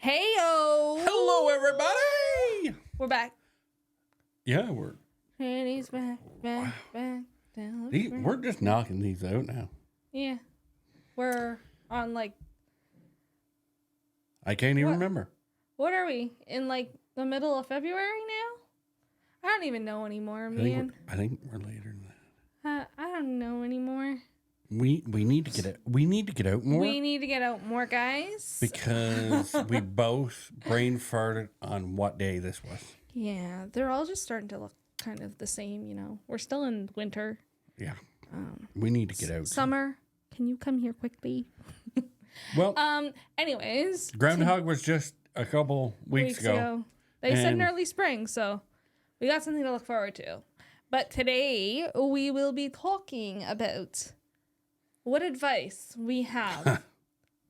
Heyo! Hello, everybody. We're back. Yeah, we're And he's back down. we're just knocking these out now. Yeah. We're on I can't even What? remember. what are we? In the middle of February now? I don't even know anymore, man. I think we're later than that. I don't know anymore. We need to get it. We need to get out more We need to get out more, guys. because we both brain farted on what day this was. Yeah, they're all just starting to look kind of the same, you know. We're still in winter. Yeah, we need to get out. Summer, can you come here quickly? Well, Anyways. Groundhog was just a couple weeks ago. They said in And- early spring, so we got something to look forward to. But today we will be talking about what advice we have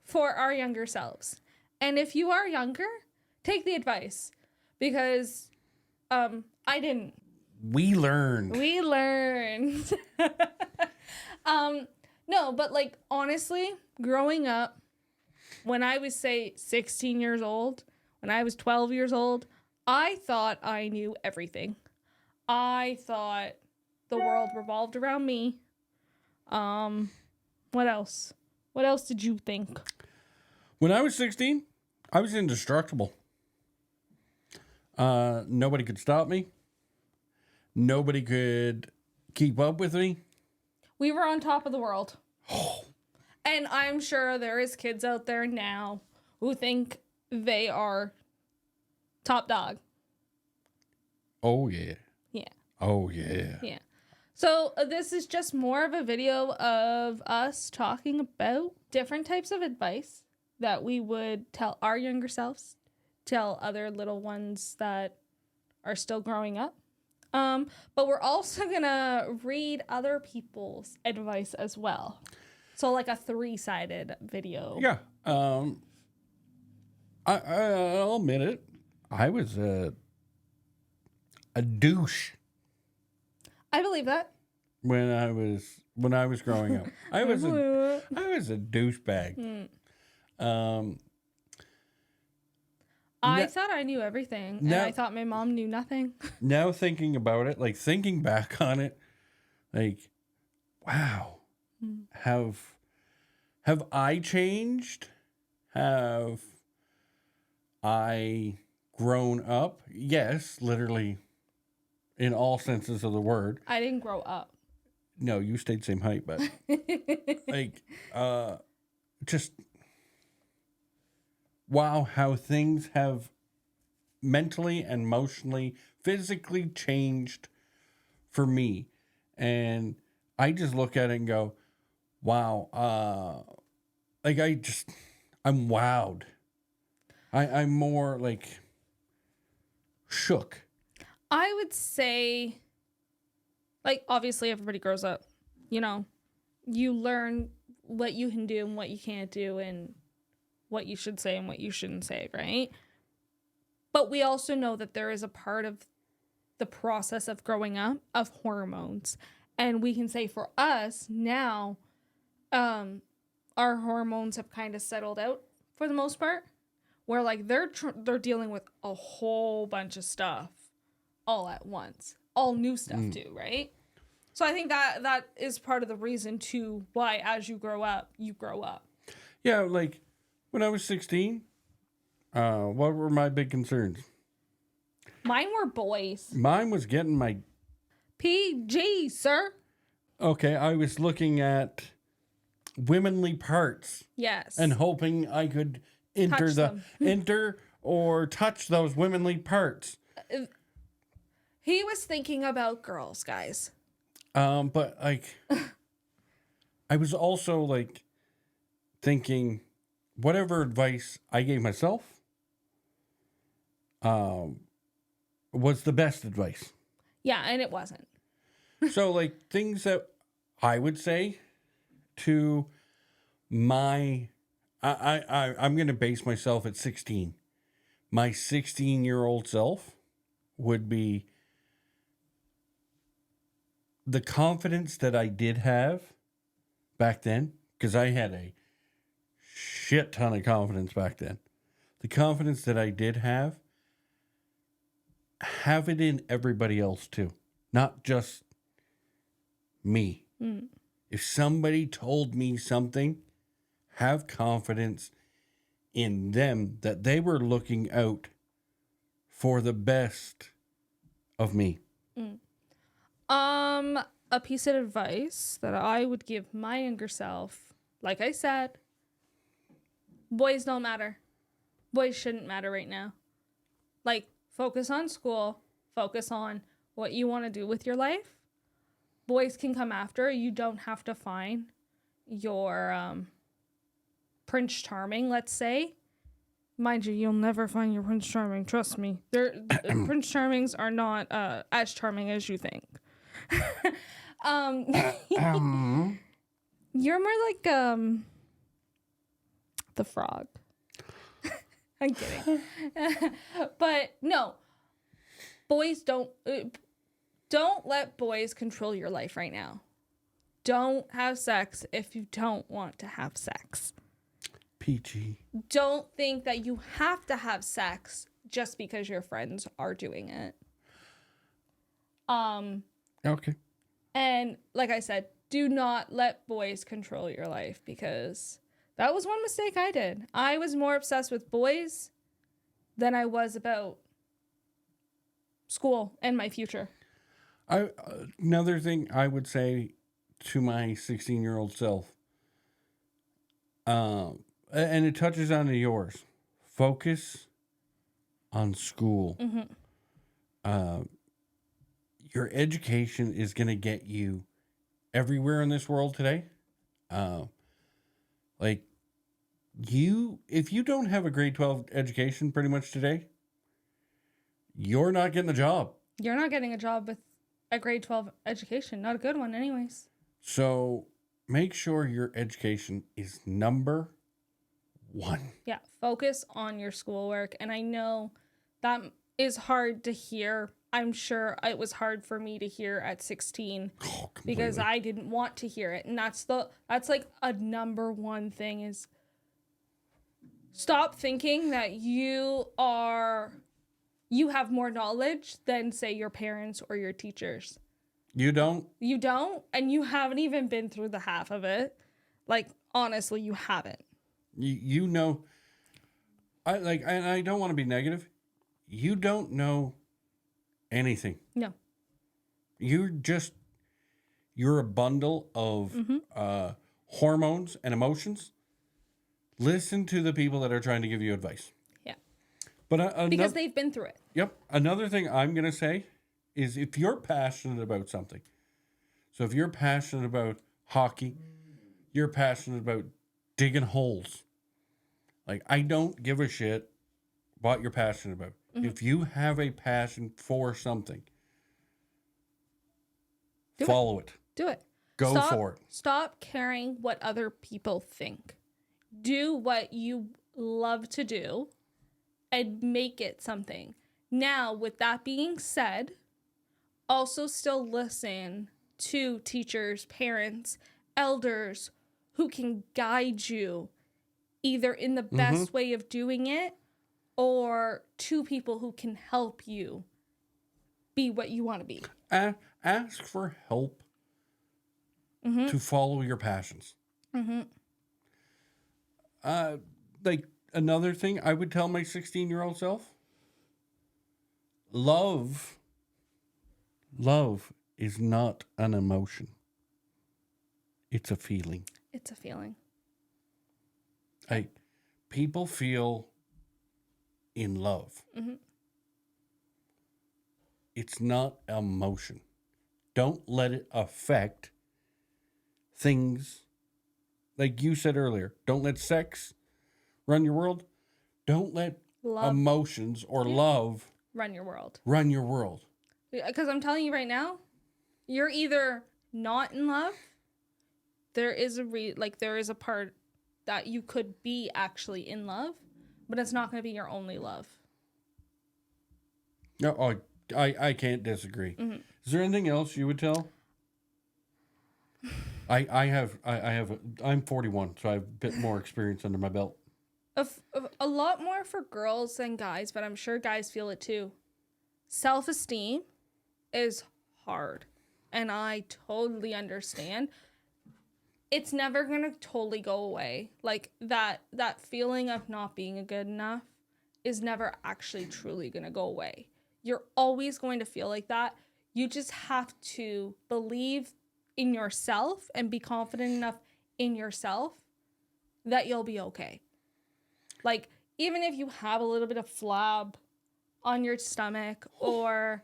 for our younger selves. And if you are younger, take the advice because I didn't. We learned. We learned. No, but honestly, growing up, when I was say 16 years old, when I was 12 years old, I thought I knew everything. I thought the world revolved around me. What else? What else did you think? When I was 16, I was indestructible. Nobody could stop me. Nobody could keep up with me. We were on top of the world. And I'm sure there is kids out there now who think they are top dog. Oh, yeah. Yeah. Oh, yeah. Yeah. So this is just more of a video of us talking about different types of advice that we would tell our younger selves, tell other little ones that are still growing up. But we're also gonna read other people's advice as well. So like a 3-sided video. Yeah. I'll admit it. I was a douche I believe that. when I was growing up. I was a douchebag. I thought I knew everything, and No. I thought my mom knew nothing. Now thinking about it, thinking back on it, wow. Have I changed? Have I grown up? Yes, literally in all senses of the word. I didn't grow up. No, you stayed same height, but just wow, how things have mentally and emotionally, physically changed for me. And I just look at it and go, wow, I'm wowed. I'm more shook. I would say, obviously everybody grows up. You know, you learn what you can do and what you can't do and what you should say and what you shouldn't say, right? But we also know that there is a part of the process of growing up of hormones. And we can say for us now, our hormones have kind of settled out for the most part. Where they're dealing with a whole bunch of stuff all at once, all new stuff too, right? So I think that is part of the reason too why as you grow up, you grow up. Yeah, when I was 16, what were my big concerns? Mine were boys. Mine was getting my... PG, sir. Okay, I was looking at womanly parts Yes. and hoping I could enter or touch those womanly parts. He was thinking about girls, guys. But I was also thinking whatever advice I gave myself was the best advice. Yeah, and it wasn't. So things that I would say to my I'm going to base myself at 16. My 16-year-old self would be the confidence that I did have back then, because I had a shit ton of confidence back then. the confidence that I did have it in everybody else too, not just me. If somebody told me something, have confidence in them that they were looking out for the best of me. A piece of advice that I would give my younger self, like I said, boys don't matter. Boys shouldn't matter right now. Like, focus on school, focus on what you want to do with your life. Boys can come after. You don't have to find your Prince Charming, let's say. Mind you, you'll never find your Prince Charming. Trust me. Prince Charmings are not as charming as you think. You're more like the frog. I'm kidding. But no. Boys don't let boys control your life right now. Don't have sex if you don't want to have sex. PG. Don't think that you have to have sex just because your friends are doing it. Okay. And like I said, do not let boys control your life, because that was one mistake I did. I was more obsessed with boys than I was about school and my future. Another thing I would say to my 16-year-old self, and it touches on to yours, focus on school. Your education is going to get you everywhere in this world today. Like, if you don't have a grade 12 education pretty much today, you're not getting a job. You're not getting a job with a grade 12 education. Not a good one anyways. So make sure your education is number one. Yeah, focus on your schoolwork. And I know that is hard to hear. I'm sure it was hard for me to hear at 16 because I didn't want to hear it. And that's like a number one thing is stop thinking that you have more knowledge than, say, your parents or your teachers. You don't? You don't, and you haven't even been through the half of it. Like, honestly, you haven't. You know, and I don't want to be negative. You don't know anything. No. You're a bundle of hormones and emotions. Listen to the people that are trying to give you advice. Yeah. But because they've been through it. Yep. Another thing I'm going to say is if you're passionate about something, so if you're passionate about hockey, you're passionate about digging holes. Like, I don't give a shit what you're passionate about. If you have a passion for something, follow it. Do it. Go for it. Stop caring what other people think. Do what you love to do and make it something. Now, with that being said, also still listen to teachers, parents, elders who can guide you either in the best way of doing it or to people who can help you be what you want to be. Ask for help to follow your passions. Like, another thing I would tell my 16-year-old self, love is not an emotion. It's a feeling. It's a feeling. Like, people feel in love. It's not emotion. Don't let it affect things. Like you said earlier, don't let sex run your world. Don't let emotions or love run your world. Run your world. Because I'm telling you right now, you're either not in love. There is a part that you could be actually in love, but it's not going to be your only love. No, I can't disagree. Is there anything else you would tell? I'm 41, so I have a bit more experience under my belt. A lot more for girls than guys, but I'm sure guys feel it too. Self-esteem is hard, and I totally understand. It's never gonna totally go away. Like that feeling of not being good enough is never actually truly gonna go away. You're always going to feel like that. You just have to believe in yourself and be confident enough in yourself that you'll be okay. Like, even if you have a little bit of flab on your stomach, or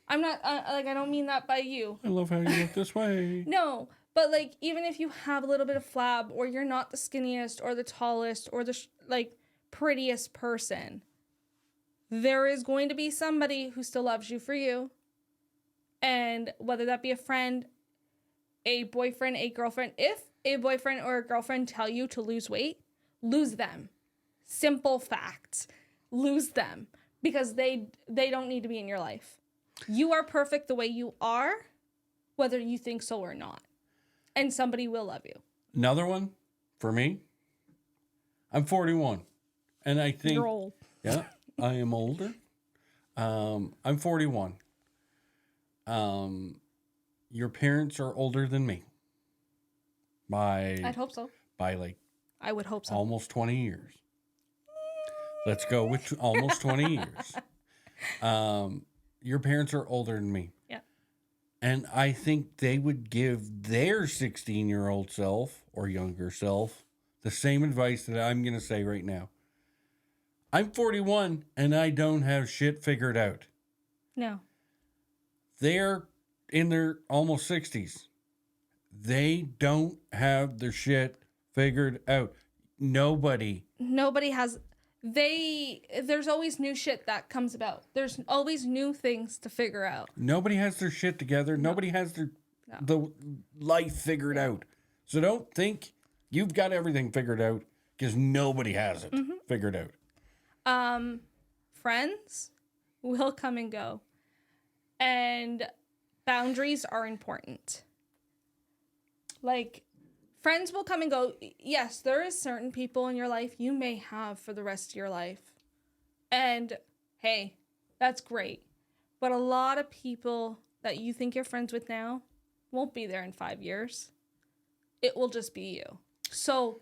I'm not, I don't mean that by you. I love how you look this way. No, but like, even if you have a little bit of flab, or you're not the skinniest or the tallest or the prettiest person, there is going to be somebody who still loves you for you. And whether that be a friend, a boyfriend, a girlfriend, if a boyfriend or a girlfriend tell you to lose weight, lose them. Simple facts. Lose them, because they don't need to be in your life. You are perfect the way you are, whether you think so or not. And somebody will love you. Another one for me. I'm 41. And I think... You're old. Yeah, I am older. I'm 41. Your parents are older than me. I'd hope so. By like... I would hope so. Almost 20 years. Let's go with almost 20 years. Your parents are older than me. Yeah. And I think they would give their 16-year-old self or younger self the same advice that I'm going to say right now. I'm 41 and I don't have shit figured out. No. They're in their almost 60s. They don't have their shit figured out. Nobody has. There's always new shit that comes about. There's always new things to figure out. Nobody has their shit together. No. Nobody has the life figured out. So don't think you've got everything figured out, because nobody has it figured out. Friends will come and go. And boundaries are important. Like, friends will come and go. Yes, there is certain people in your life you may have for the rest of your life. And hey, that's great. But a lot of people that you think you're friends with now won't be there in 5 years. It will just be you. So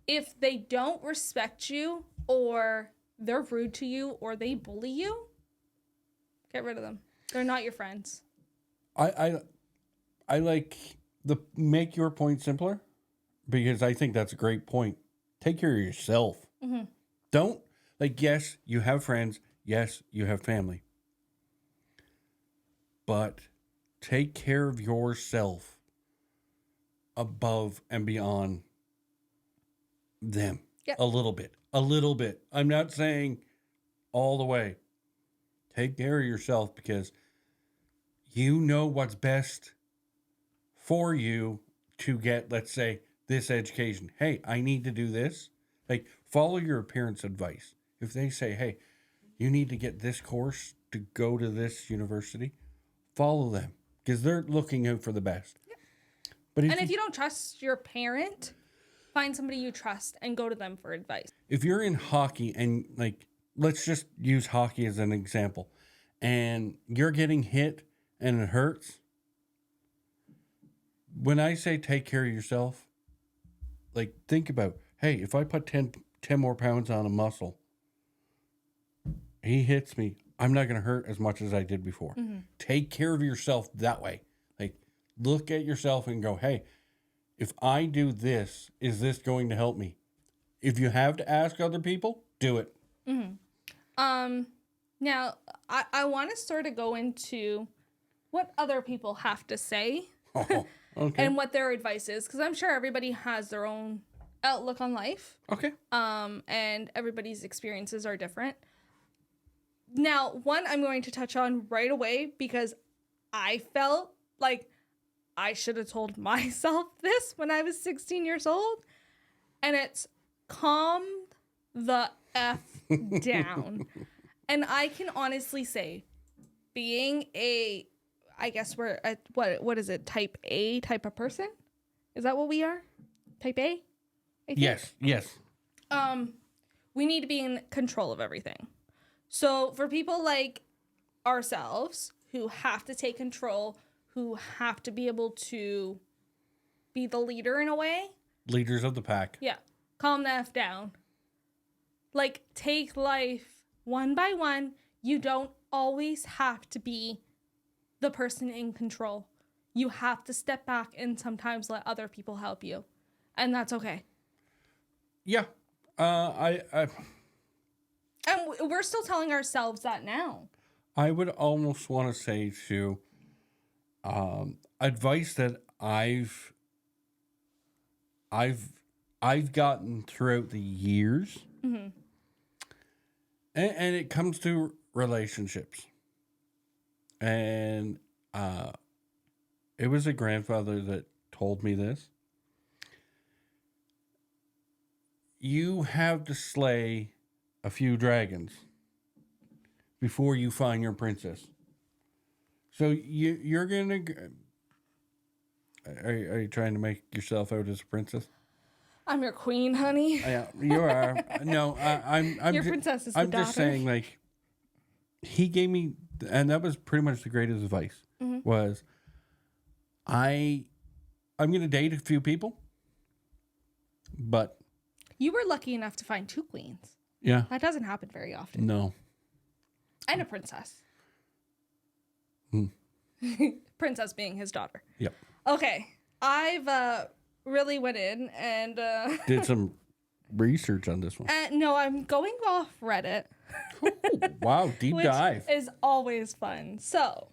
if they don't respect you, or they're rude to you, or they bully you, get rid of them. They're not your friends. I like the make your point simpler, because I think that's a great point. Take care of yourself. Mm-hmm. Don't, like, yes, you have friends. Yes, you have family. But take care of yourself above and beyond them. Yep. A little bit. A little bit. I'm not saying all the way. Take care of yourself, because you know what's best for you to get, let's say, this education. Hey, I need to do this. Like, follow your parents' advice. If they say, hey, you need to get this course to go to this university, follow them, because they're looking out for the best. Yep. But if you don't trust your parent, find somebody you trust and go to them for advice. If you're in hockey, and like, let's just use hockey as an example, and you're getting hit and it hurts. When I say take care of yourself, like, think about, hey, if I put 10 more pounds on a muscle, he hits me, I'm not going to hurt as much as I did before. Mm-hmm. Take care of yourself that way. Like, look at yourself and go, hey, if I do this, is this going to help me? If you have to ask other people, do it. Mm-hmm. Now, I want to sort of go into what other people have to say. Oh, okay. And what their advice is, because I'm sure everybody has their own outlook on life. Okay. And everybody's experiences are different. Now, one I'm going to touch on right away, because I felt like I should have told myself this when I was 16 years old. And it's calm the F down. And I can honestly say, being I guess we're a, what is it? Type A type of person? Is that what we are? Type A? I think? Yes. we need to be in control of everything. So for people like ourselves who have to take control, who have to be able to be the leader in a way. Leaders of the pack. Yeah. Calm the F down. Like, take life one by one. You don't always have to be the person in control. You have to step back and sometimes let other people help you. And that's okay. Yeah. And we're still telling ourselves that now. I would almost want to say to advice that I've gotten throughout the years, and it comes to relationships, and it was a grandfather that told me this. You have to slay a few dragons before you find your princess. So you're gonna. Are you trying to make yourself out as a princess? I'm your queen, honey. Yeah, you are. No, I'm. Your princess is the I'm daughter. just saying, like, he gave me, and that was pretty much the greatest advice. Was I'm gonna date a few people, but You were lucky enough to find 2 queens. yeah, That doesn't happen very often. no. And a princess. Princess being his daughter. Yep. Okay. I've really went in and Did some research on this one. no, I'm going off Reddit. Oh, wow, deep Which dive. is always fun. So,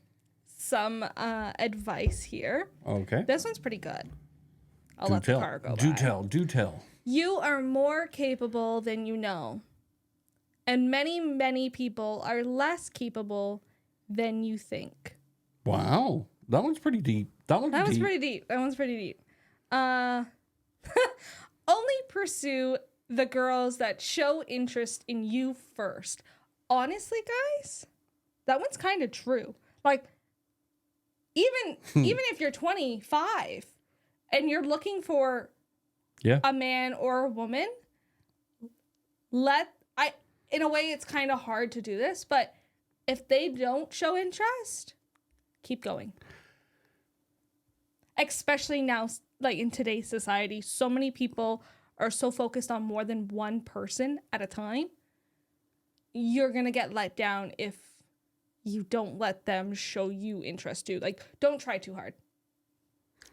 some advice here. Okay. This one's pretty good. I'll Do let tell. the car go Do by. tell. Do tell. You are more capable than you know. And many, many people are less capable than you think. Wow, that one's pretty deep. That one's That was deep. pretty deep. That one's pretty deep. Only pursue the girls that show interest in you first. Honestly, guys, that one's kind of true. Like, even if you're 25 and you're looking for Yeah. a man or a woman, in a way it's kind of hard to do this, but if they don't show interest, keep going. Especially now, like in today's society, so many people are so focused on more than one person at a time. You're gonna get let down if you don't let them show you interest too. Like, don't try too hard.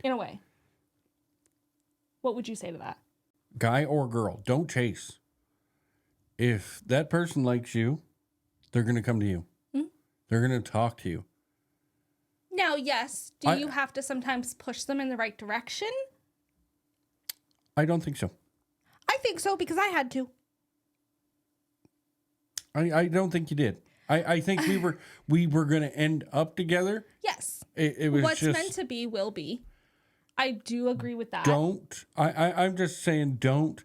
In a way. What would you say to that? Guy or girl, don't chase. If that person likes you, they're going to come to you. They're going to talk to you. Now, yes, do you have to sometimes push them in the right direction? I don't think so. I think so, because I had to. I don't think you did. I think we were going to end up together. Yes. It was What's just meant to be will be. I do agree with that. I'm just saying don't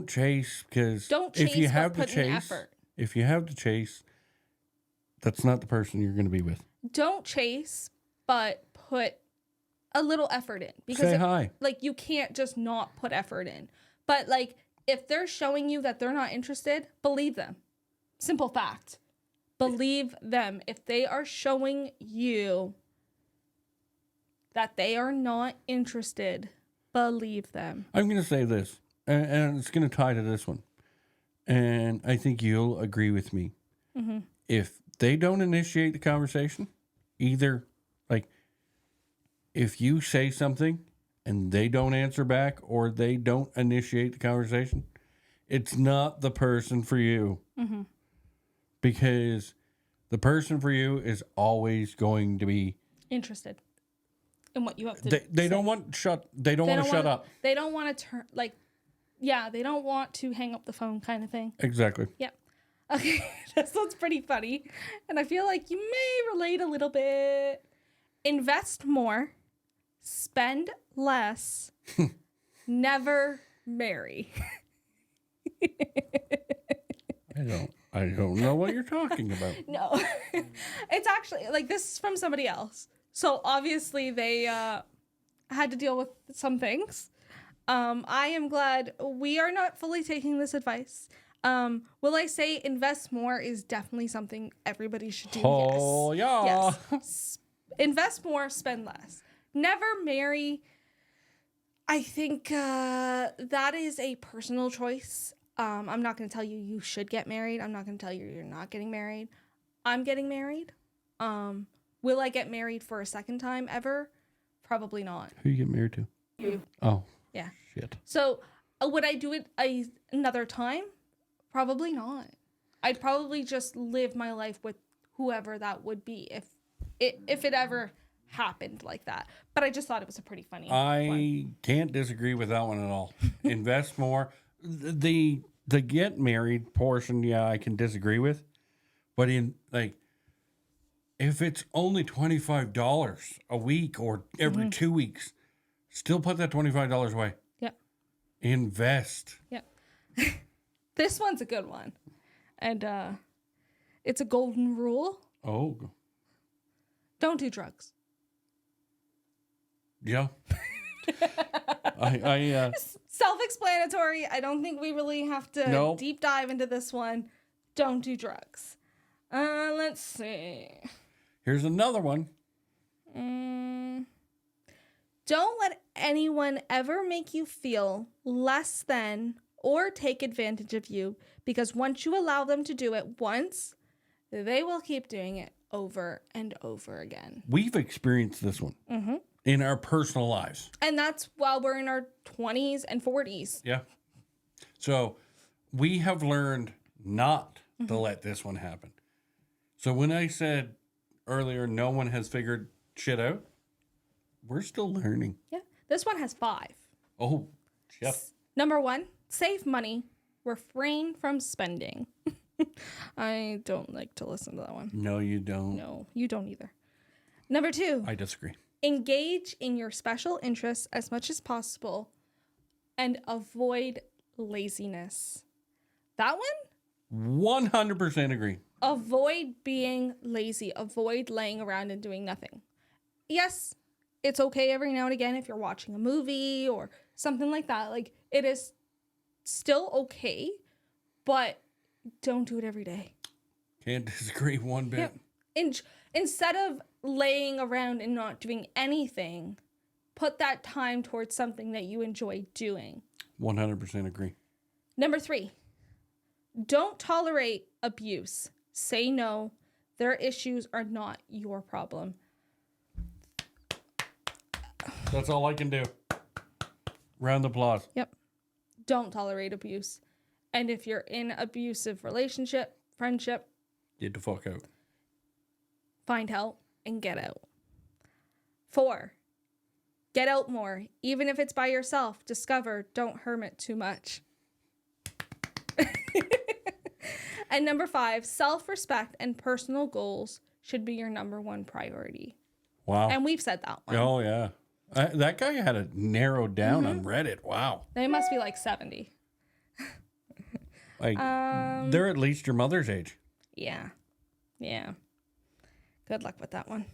chase, because Don't if you chase, have but to put in chase, effort. if you have to chase, that's not the person you're going to be with. Don't chase, but put a little effort in. Because Say hi. Like, you can't just not put effort in. But, like, if they're showing you that they're not interested, believe them. Simple fact. Believe them. If they are showing you that they are not interested, believe them. I'm going to say this, and it's going to tie to this one. And I think you'll agree with me. Mm-hmm. If they don't initiate the conversation, either, like, if you say something and they don't answer back or they don't initiate the conversation, it's not the person for you. Mm-hmm. Because the person for you is always going to be Interested in what you have to they don't want they don't want to shut up. They don't want to turn, like, yeah, they don't want to hang up the phone kind of thing. Exactly. Yeah. Okay, this one's pretty funny. And I feel like you may relate a little bit. Invest more, spend less, never marry. I don't know what you're talking about. No. It's actually, like, this is from somebody else. So obviously they had to deal with some things. I am glad we are not fully taking this advice. Will I say invest more is definitely something everybody should do? Oh, yeah. Yes. Invest more, spend less. Never marry. I think that is a personal choice. I'm not going to tell you you should get married. I'm not going to tell you you're not getting married. I'm getting married. Will I get married for a second time ever? Probably not. Who you get married to? You. Oh, Yeah. shit. So would I do it another time? Probably not. I'd probably just live my life with whoever that would be if it ever happened like that. But I just thought it was a pretty funny one. I can't disagree with that one at all. Invest more. The get married portion, yeah, I can disagree with. But in like, if it's only $25 a week or every 2 weeks, still put that $25 away. Yeah. Invest. Yeah. This one's a good one. And it's a golden rule. Oh, Don't do drugs. yeah. I Self-explanatory. I don't think we really have to Nope. deep dive into this one. Don't do drugs. Let's see. here's another one. Don't let anyone ever make you feel less than or take advantage of you, because once you allow them to do it once, they will keep doing it over and over again. We've experienced this one in our personal lives. And that's while we're in our 20s and 40s. Yeah. So we have learned not to let this one happen. So when I said earlier, no one has figured shit out, we're still learning. Yeah. This one has 5. Oh, yeah. Number 1, save money. Refrain from spending. I don't like to listen to that one. No, you don't. No, you don't either. Number 2, I disagree. engage in your special interests as much as possible and avoid laziness. That one? 100% agree. Avoid being lazy. Avoid laying around and doing nothing. Yes, it's okay every now and again if you're watching a movie or something like that. Like, it is still okay, but don't do it every day. Can't disagree one bit. Instead of laying around and not doing anything, put that time towards something that you enjoy doing. 100% agree. Number 3, don't tolerate abuse. Say no. Their issues are not your problem. That's all I can do. Round of applause. Yep. Don't tolerate abuse. And if you're in abusive relationship, friendship, Get the fuck out. find help and get out. 4, get out more. Even if it's by yourself, discover, don't hermit too much. And number 5, self-respect and personal goals should be your number 1 priority. Wow. And we've said that one. Oh, yeah. That guy had it narrowed down on Reddit. Wow. They must be like 70. Like, they're at least your mother's age. Yeah. Yeah. Good luck with that one.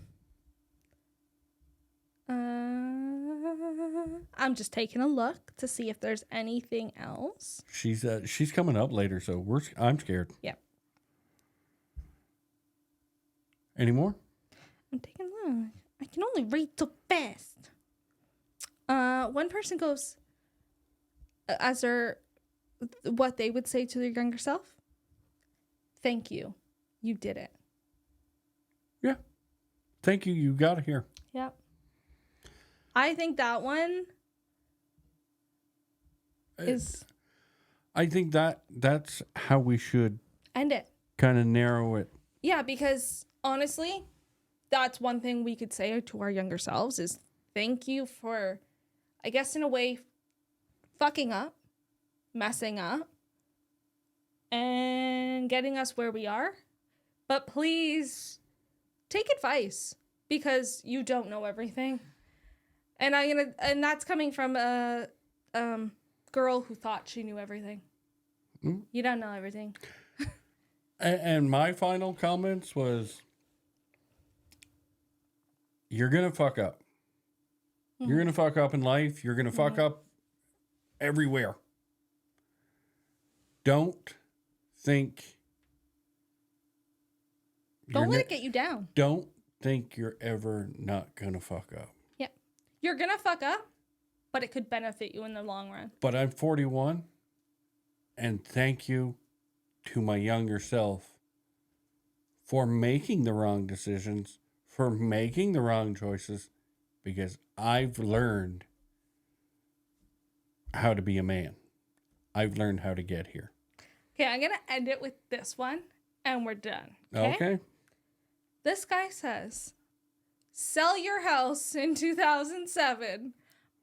I'm just taking a look to see if there's anything else. She's coming up later, so I'm scared. Yep. Any more? I'm taking a look. I can only read so fast. One person goes, as their, what they would say to their younger self. Thank you. You did it. Yeah. Thank you. You got it here. Yep. I think that one is I think that's how we should end it. kind of narrow it. Yeah, because honestly, that's one thing we could say to our younger selves is thank you for, I guess in a way, fucking up, messing up, and getting us where we are. But please take advice because you don't know everything. And that's coming from a girl who thought she knew everything. Mm. You don't know everything. And my final comments was, you're going to fuck up. You're going to fuck up in life. You're going to fuck up everywhere. Don't think Don't you're let ne- it get you down. don't think you're ever not gonna fuck up. Yeah. You're going to fuck up, but it could benefit you in the long run. But I'm 41, and thank you to my younger self for making the wrong decisions, for making the wrong choices, because I've learned how to be a man. I've learned how to get here. Okay, I'm going to end it with this one, and we're done. Okay? This guy says, sell your house in 2007,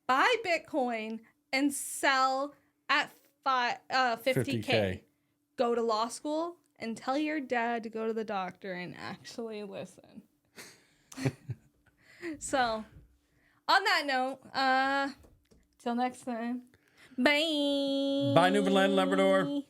buy Bitcoin, and sell at 50K. 50K. Go to law school and tell your dad to go to the doctor and actually listen. So, on that note, till next time, bye. Bye, Newfoundland, Labrador.